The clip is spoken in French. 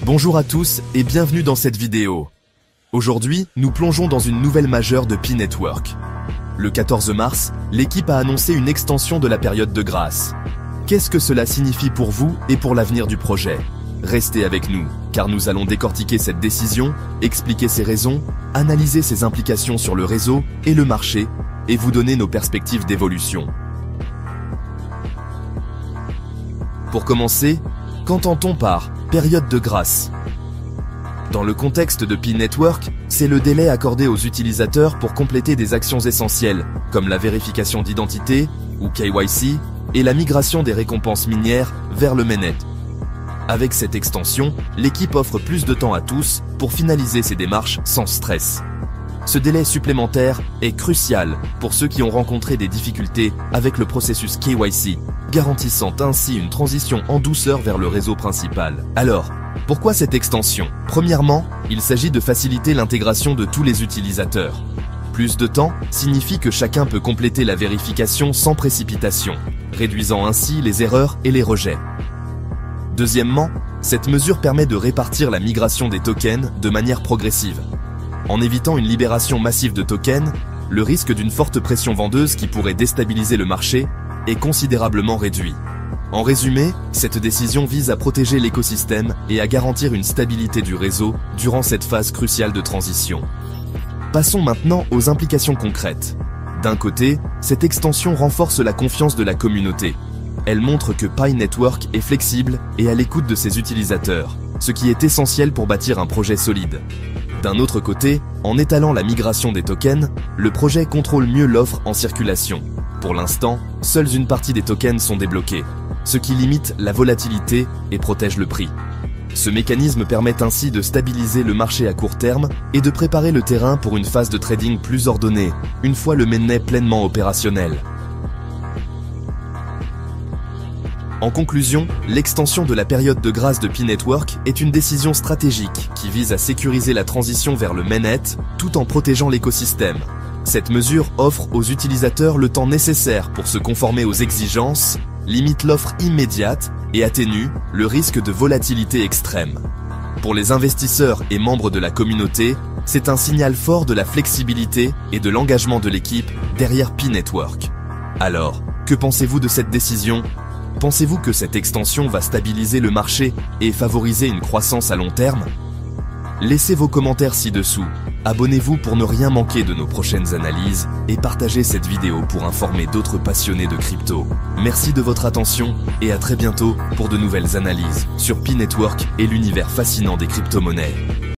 Bonjour à tous et bienvenue dans cette vidéo. Aujourd'hui, nous plongeons dans une nouvelle majeure de Pi Network. Le 14 mars, l'équipe a annoncé une extension de la période de grâce. Qu'est-ce que cela signifie pour vous et pour l'avenir du projet? Restez avec nous, car nous allons décortiquer cette décision, expliquer ses raisons, analyser ses implications sur le réseau et le marché, et vous donner nos perspectives d'évolution. Pour commencer, qu'entend-on par période de grâce? Dans le contexte de Pi Network, c'est le délai accordé aux utilisateurs pour compléter des actions essentielles, comme la vérification d'identité, ou KYC, et la migration des récompenses minières vers le mainnet. Avec cette extension, l'équipe offre plus de temps à tous pour finaliser ces démarches sans stress. Ce délai supplémentaire est crucial pour ceux qui ont rencontré des difficultés avec le processus KYC, garantissant ainsi une transition en douceur vers le réseau principal. Alors, pourquoi cette extension? Premièrement, il s'agit de faciliter l'intégration de tous les utilisateurs. Plus de temps signifie que chacun peut compléter la vérification sans précipitation, réduisant ainsi les erreurs et les rejets. Deuxièmement, cette mesure permet de répartir la migration des tokens de manière progressive. En évitant une libération massive de tokens, le risque d'une forte pression vendeuse qui pourrait déstabiliser le marché est considérablement réduit. En résumé, cette décision vise à protéger l'écosystème et à garantir une stabilité du réseau durant cette phase cruciale de transition. Passons maintenant aux implications concrètes. D'un côté, cette extension renforce la confiance de la communauté. Elle montre que Pi Network est flexible et à l'écoute de ses utilisateurs, ce qui est essentiel pour bâtir un projet solide. D'un autre côté, en étalant la migration des tokens, le projet contrôle mieux l'offre en circulation. Pour l'instant, seule une partie des tokens sont débloqués, ce qui limite la volatilité et protège le prix. Ce mécanisme permet ainsi de stabiliser le marché à court terme et de préparer le terrain pour une phase de trading plus ordonnée, une fois le mainnet pleinement opérationnel. En conclusion, l'extension de la période de grâce de Pi Network est une décision stratégique qui vise à sécuriser la transition vers le mainnet tout en protégeant l'écosystème. Cette mesure offre aux utilisateurs le temps nécessaire pour se conformer aux exigences, limite l'offre immédiate et atténue le risque de volatilité extrême. Pour les investisseurs et membres de la communauté, c'est un signal fort de la flexibilité et de l'engagement de l'équipe derrière Pi Network. Alors, que pensez-vous de cette décision ? Pensez-vous que cette extension va stabiliser le marché et favoriser une croissance à long terme? Laissez vos commentaires ci-dessous, abonnez-vous pour ne rien manquer de nos prochaines analyses et partagez cette vidéo pour informer d'autres passionnés de crypto. Merci de votre attention et à très bientôt pour de nouvelles analyses sur Pi Network et l'univers fascinant des crypto-monnaies.